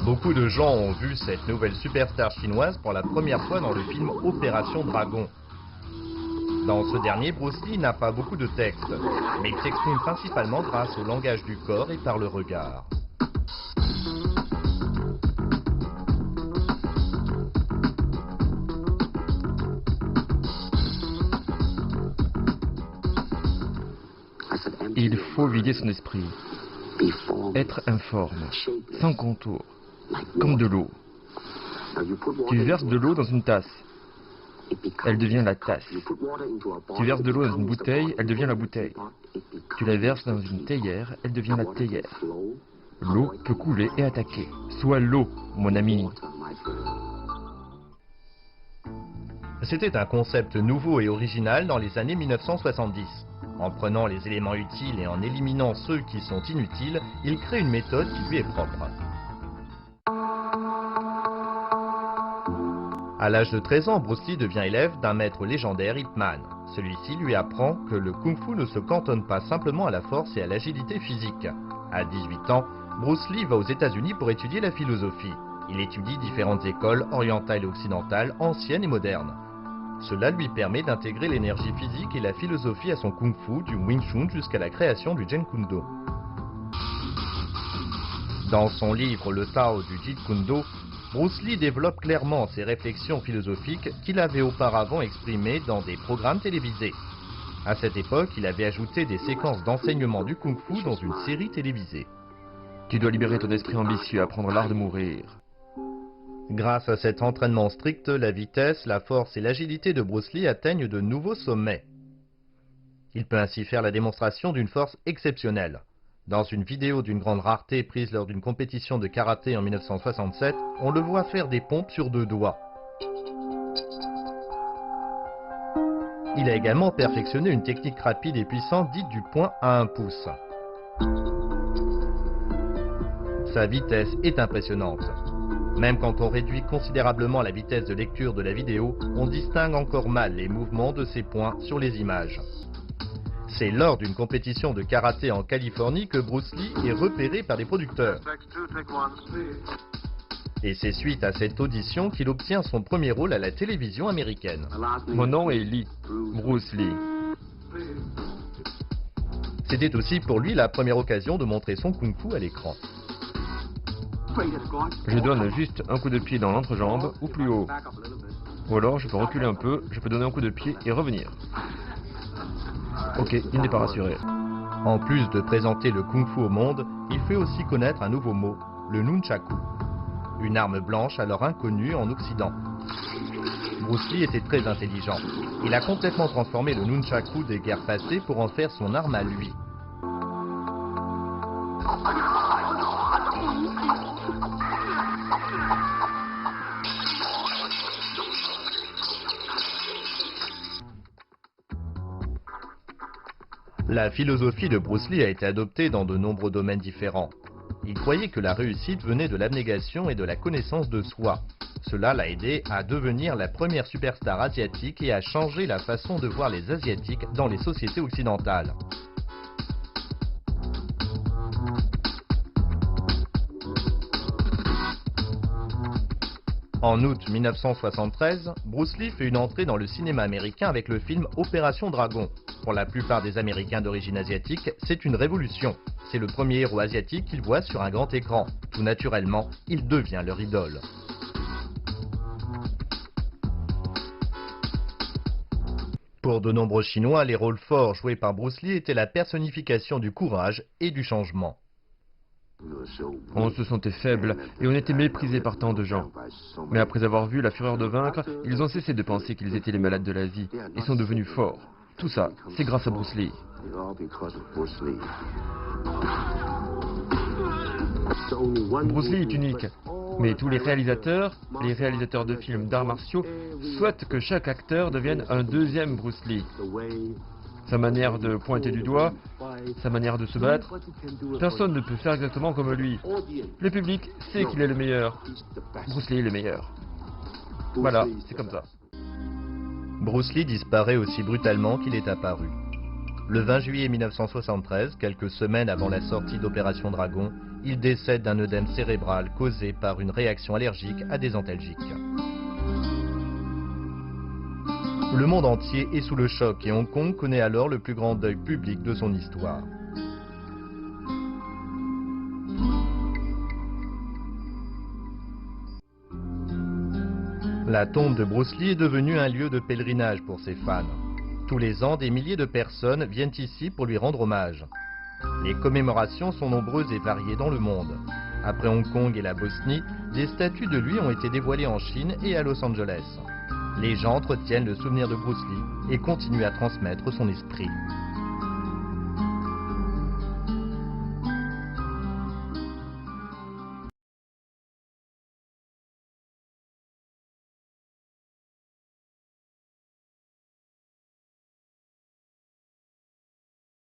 Beaucoup de gens ont vu cette nouvelle superstar chinoise pour la première fois dans le film Opération Dragon. Dans ce dernier, Bruce Lee n'a pas beaucoup de texte, mais il s'exprime principalement grâce au langage du corps et par le regard. Il faut vider son esprit, être informe, sans contour, comme de l'eau. Tu verses de l'eau dans une tasse, elle devient la tasse. Tu verses de l'eau dans une bouteille, elle devient la bouteille. Tu la verses dans une théière, elle devient la théière. L'eau peut couler et attaquer. Sois l'eau, mon ami. C'était un concept nouveau et original dans les années 1970. En prenant les éléments utiles et en éliminant ceux qui sont inutiles, il crée une méthode qui lui est propre. À l'âge de 13 ans, Bruce Lee devient élève d'un maître légendaire, Ip Man. Celui-ci lui apprend que le kung-fu ne se cantonne pas simplement à la force et à l'agilité physique. À 18 ans, Bruce Lee va aux États-Unis pour étudier la philosophie. Il étudie différentes écoles orientales et occidentales, anciennes et modernes. Cela lui permet d'intégrer l'énergie physique et la philosophie à son kung-fu, du Wing Chun jusqu'à la création du Jeet Kune Do. Dans son livre Le Tao du Jeet Kune Do, Bruce Lee développe clairement ses réflexions philosophiques qu'il avait auparavant exprimées dans des programmes télévisés. À cette époque, il avait ajouté des séquences d'enseignement du kung-fu dans une série télévisée. Tu dois libérer ton esprit ambitieux, apprendre l'art de mourir. Grâce à cet entraînement strict, la vitesse, la force et l'agilité de Bruce Lee atteignent de nouveaux sommets. Il peut ainsi faire la démonstration d'une force exceptionnelle. Dans une vidéo d'une grande rareté prise lors d'une compétition de karaté en 1967, on le voit faire des pompes sur 2 doigts. Il a également perfectionné une technique rapide et puissante dite du point à 1 pouce. Sa vitesse est impressionnante. Même quand on réduit considérablement la vitesse de lecture de la vidéo, on distingue encore mal les mouvements de ses poings sur les images. C'est lors d'une compétition de karaté en Californie que Bruce Lee est repéré par les producteurs. Et c'est suite à cette audition qu'il obtient son premier rôle à la télévision américaine. Mon nom est Lee, Bruce Lee. C'était aussi pour lui la première occasion de montrer son kung-fu à l'écran. Je donne juste un coup de pied dans l'entrejambe ou plus haut. Ou alors je peux reculer un peu, je peux donner un coup de pied et revenir. Ok, il n'est pas rassuré. En plus de présenter le kung-fu au monde, il fait aussi connaître un nouveau mot, le nunchaku. Une arme blanche alors inconnue en Occident. Bruce Lee était très intelligent. Il a complètement transformé le nunchaku des guerres passées pour en faire son arme à lui. La philosophie de Bruce Lee a été adoptée dans de nombreux domaines différents. Il croyait que la réussite venait de l'abnégation et de la connaissance de soi. Cela l'a aidé à devenir la première superstar asiatique et à changer la façon de voir les Asiatiques dans les sociétés occidentales. En août 1973, Bruce Lee fait une entrée dans le cinéma américain avec le film Opération Dragon. Pour la plupart des Américains d'origine asiatique, c'est une révolution. C'est le premier héros asiatique qu'ils voient sur un grand écran. Tout naturellement, il devient leur idole. Pour de nombreux Chinois, les rôles forts joués par Bruce Lee étaient la personnification du courage et du changement. On se sentait faible et on était méprisé par tant de gens. Mais après avoir vu la fureur de vaincre, ils ont cessé de penser qu'ils étaient les malades de la vie et sont devenus forts. Tout ça, c'est grâce à Bruce Lee. Bruce Lee est unique, mais tous les réalisateurs de films d'arts martiaux, souhaitent que chaque acteur devienne un deuxième Bruce Lee. Sa manière de pointer du doigt, sa manière de se battre, personne ne peut faire exactement comme lui. Le public sait qu'il est le meilleur. Bruce Lee est le meilleur. Voilà, c'est comme ça. Bruce Lee disparaît aussi brutalement qu'il est apparu. Le 20 juillet 1973, quelques semaines avant la sortie d'Opération Dragon, Il décède d'un œdème cérébral causé par une réaction allergique à des antalgiques. Le monde entier est sous le choc et Hong Kong connaît alors le plus grand deuil public de son histoire. La tombe de Bruce Lee est devenue un lieu de pèlerinage pour ses fans. Tous les ans, des milliers de personnes viennent ici pour lui rendre hommage. Les commémorations sont nombreuses et variées dans le monde. Après Hong Kong et la Bosnie, des statues de lui ont été dévoilées en Chine et à Los Angeles. Les gens entretiennent le souvenir de Bruce Lee et continuent à transmettre son esprit.